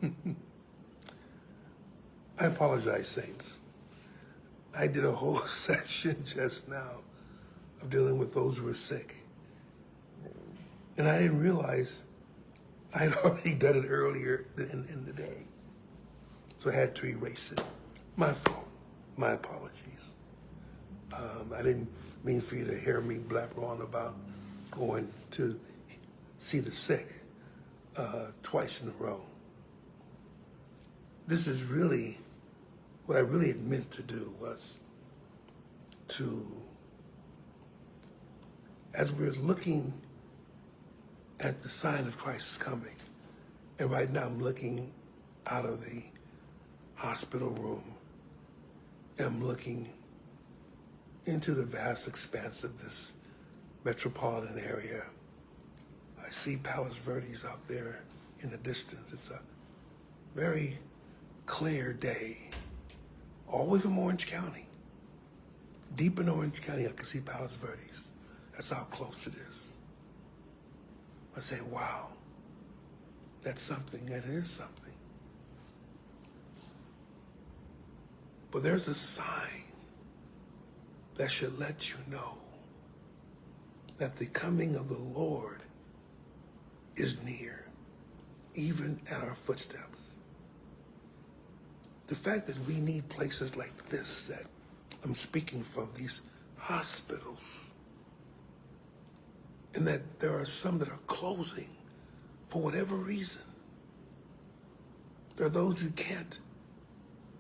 I apologize, saints. I did a whole session just now of dealing with those who were sick. And I didn't realize I had already done it earlier in the day. So I had to erase it. My fault. My apologies. I didn't mean for you to hear me blabber on about going to see the sick twice in a row. This is really, what I really had meant to do was to, as we're looking at the sign of Christ's coming, and right now I'm looking out of the hospital room, and I'm looking into the vast expanse of this metropolitan area. I see Palos Verdes out there in the distance. It's a very clear day, all the way from Orange County. Deep in Orange County, I can see Palos Verdes. That's how close it is. I say, wow, that's something, that is something. But there's a sign that should let you know that the coming of the Lord is near, even at our footsteps. The fact that we need places like this that I'm speaking from, these hospitals, and that there are some that are closing for whatever reason. There are those who can't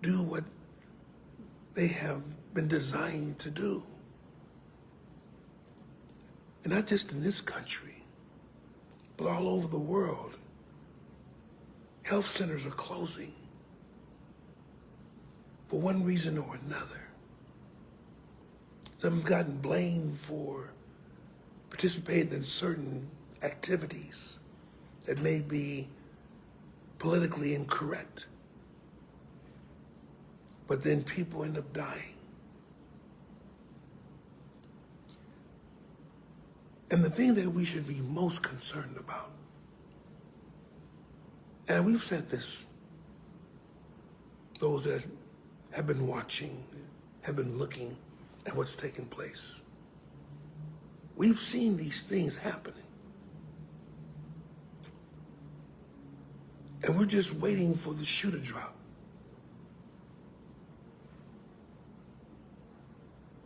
do what they have been designed to do. And not just in this country, but all over the world. Health centers are closing for one reason or another. Some have gotten blamed for participating in certain activities that may be politically incorrect. But then people end up dying. And the thing that we should be most concerned about, and we've said this, those that have been watching, have been looking at what's taking place. We've seen these things happening. And we're just waiting for the shoe to drop.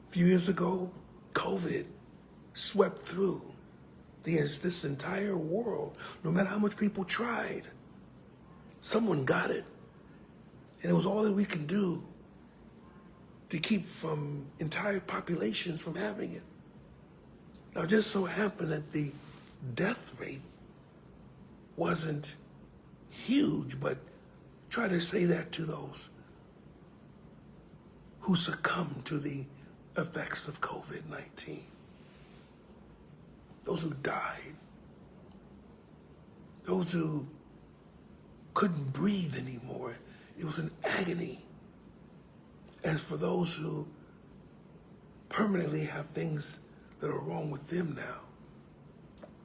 A few years ago, COVID swept through this entire world. No matter how much people tried, someone got it. And it was all that we can do to keep from entire populations from having it. Now, it just so happened that the death rate wasn't huge, but try to say that to those who succumbed to the effects of COVID-19. Those who died, those who couldn't breathe anymore. It was an agony. As for those who permanently have things that are wrong with them now,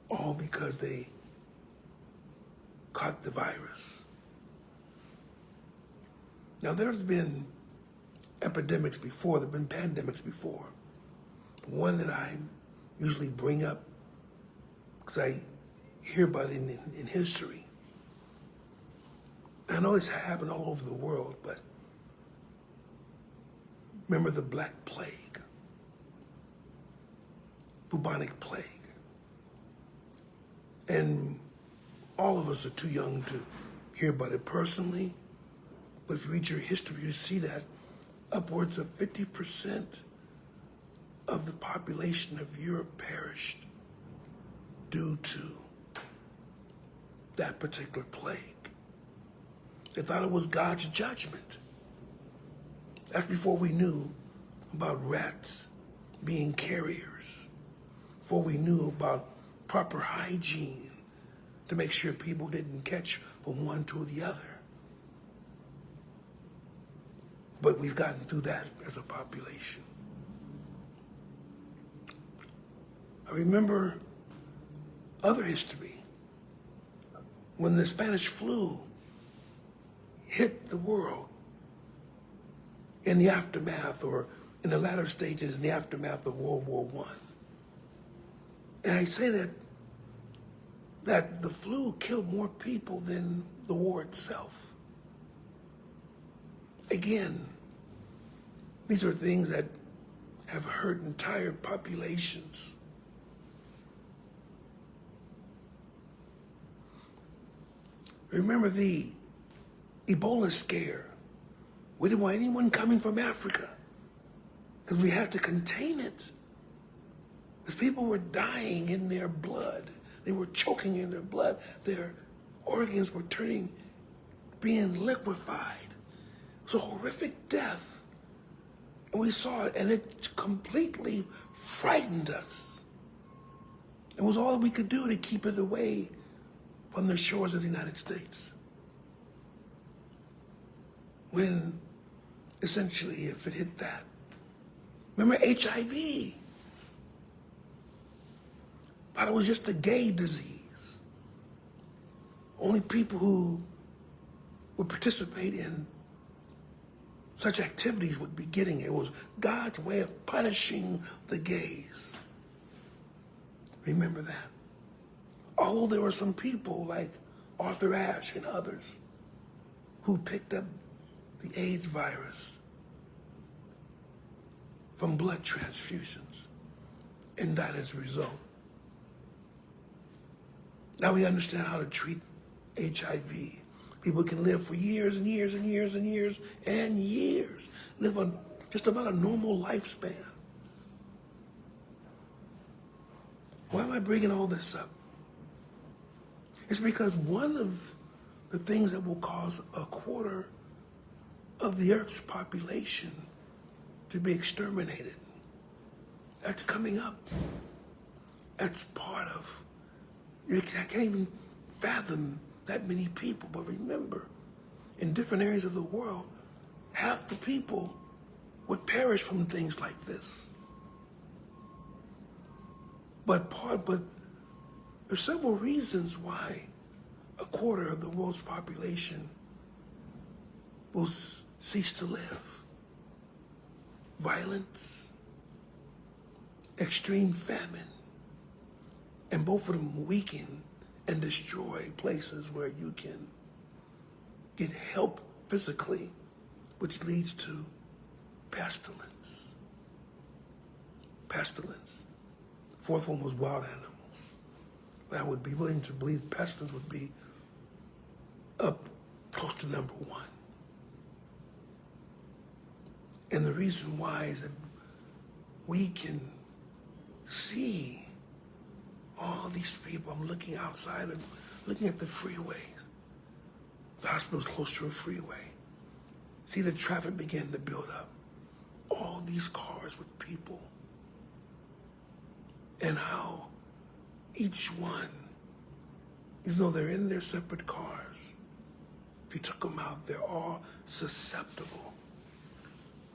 all because they caught the virus. Now, there's been epidemics before, there have been pandemics before. One that I usually bring up because I hear about it in history. I know it's happened all over the world, but remember the Black Plague, bubonic plague. And all of us are too young to hear about it personally, but if you read your history, you see that upwards of 50% of the population of Europe perished due to that particular plague. They thought it was God's judgment. That's before we knew about rats being carriers, before we knew about proper hygiene to make sure people didn't catch from one to the other. But we've gotten through that as a population. I remember other history when the Spanish flu hit the world in the aftermath, or in the latter stages, in the aftermath of World War I. And I say that the flu killed more people than the war itself. Again, these are things that have hurt entire populations. Remember the Ebola scare. We didn't want anyone coming from Africa because we had to contain it. Because people were dying in their blood. They were choking in their blood. Their organs were being liquefied. It was a horrific death. And we saw it, and it completely frightened us. It was all we could do to keep it away from the shores of the United States. When, essentially, if it hit that. Remember HIV? Thought it was just a gay disease. Only people who would participate in such activities would be getting it. It was God's way of punishing the gays. Remember that. Although there were some people like Arthur Ashe and others who picked up the AIDS virus from blood transfusions and died as a result. Now we understand how to treat HIV. People can live for years and years and years and years and years, live on just about a normal lifespan. Why am I bringing all this up? It's because one of the things that will cause a quarter of the Earth's population to be exterminated, that's coming up. That's part of, I can't even fathom that many people. But remember, in different areas of the world, half the people would perish from things like this. But there's several reasons why a quarter of the world's population will cease to live. Violence, extreme famine, and both of them weaken and destroy places where you can get help physically, which leads to pestilence. Pestilence. Fourth one was wild animals. I would be willing to believe pestilence would be up close to number one. And the reason why is that we can see all these people. I'm looking outside and looking at the freeways. The hospital's close to a freeway. See the traffic begin to build up. All these cars with people. And how each one, even though they're in their separate cars, if you took them out, they're all susceptible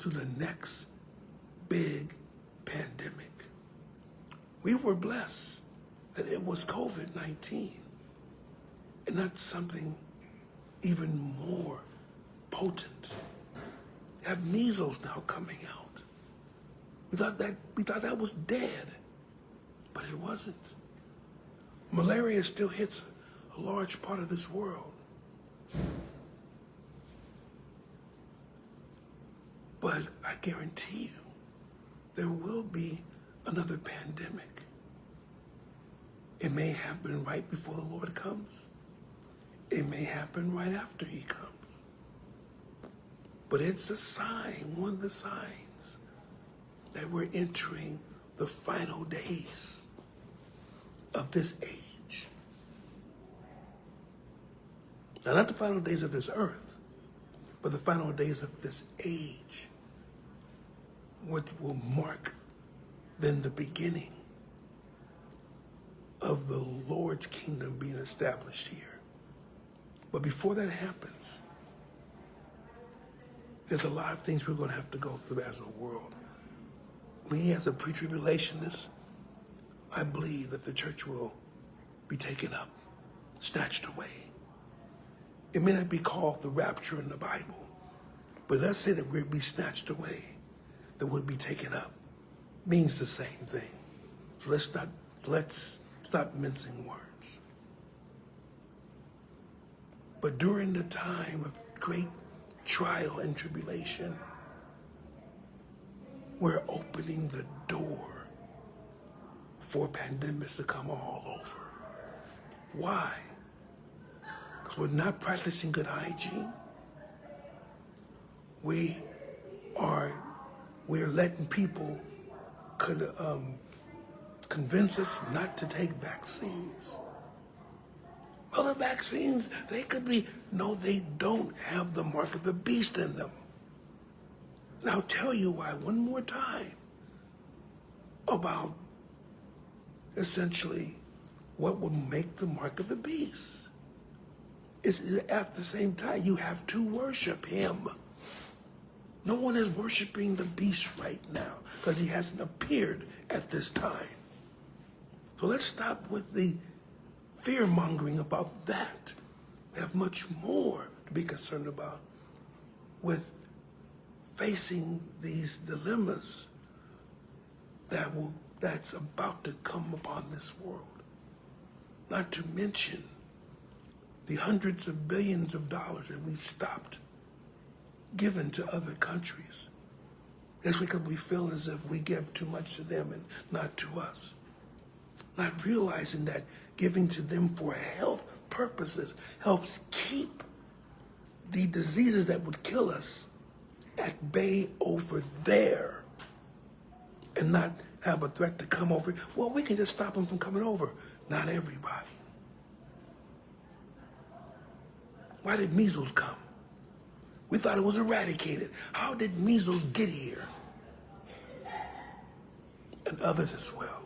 to the next big pandemic. We were blessed that it was COVID-19 and not something even more potent. You have measles now coming out. We thought that was dead, but it wasn't. Malaria still hits a large part of this world. But I guarantee you, there will be another pandemic. It may happen right before the Lord comes. It may happen right after he comes. But it's a sign, one of the signs, that we're entering the final days of this age. Now, not the final days of this earth, but the final days of this age, what will mark then the beginning of the Lord's kingdom being established here. But before that happens, there's a lot of things we're going to have to go through as a world. Me, as a pre-tribulationist, I believe that the church will be taken up, snatched away. It may not be called the rapture in the Bible, but let's say that we'll be snatched away, that we'll be taken up. Means the same thing. So let's stop mincing words. But during the time of great trial and tribulation, we're opening the door for pandemics to come all over. Why? Because we're not practicing good hygiene. We're letting people convince us not to take vaccines. Well, the vaccines, they don't have the mark of the beast in them. And I'll tell you why one more time about essentially what would make the mark of the beast. It's at the same time, you have to worship him. No one is worshiping the beast right now because he hasn't appeared at this time. So let's stop with the fear-mongering about that. We have much more to be concerned about with facing these dilemmas that's about to come upon this world. Not to mention the hundreds of billions of dollars that we've stopped giving to other countries. That's because we feel as if we give too much to them and not to us. Not realizing that giving to them for health purposes helps keep the diseases that would kill us at bay over there and not have a threat to come over. Well, we can just stop them from coming over. Not everybody. Why did measles come? We thought it was eradicated. How did measles get here? And others as well.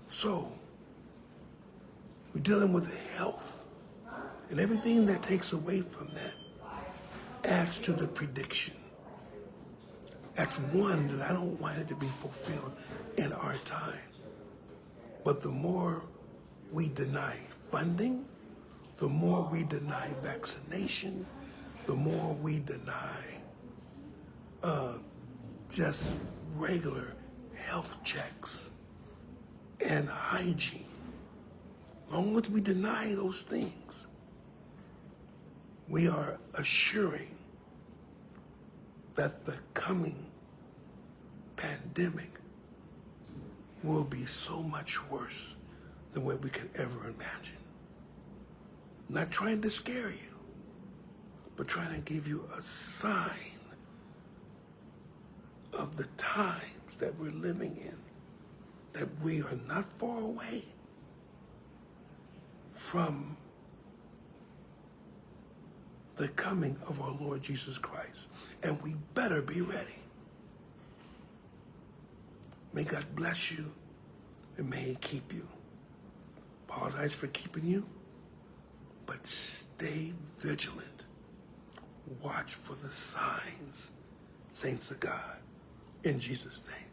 So, we're dealing with health. And everything that takes away from that adds to the prediction. That's one that I don't want it to be fulfilled in our time. But the more we deny funding, the more we deny vaccination, the more we deny just regular health checks and hygiene. As long as we deny those things, we are assuring that the coming pandemic will be so much worse than what we could ever imagine. I'm not trying to scare you, but trying to give you a sign of the times that we're living in, that we are not far away from the coming of our Lord Jesus Christ. And we better be ready. May God bless you and may he keep you. Apologize for keeping you, but stay vigilant. Watch for the signs, saints of God, in Jesus' name.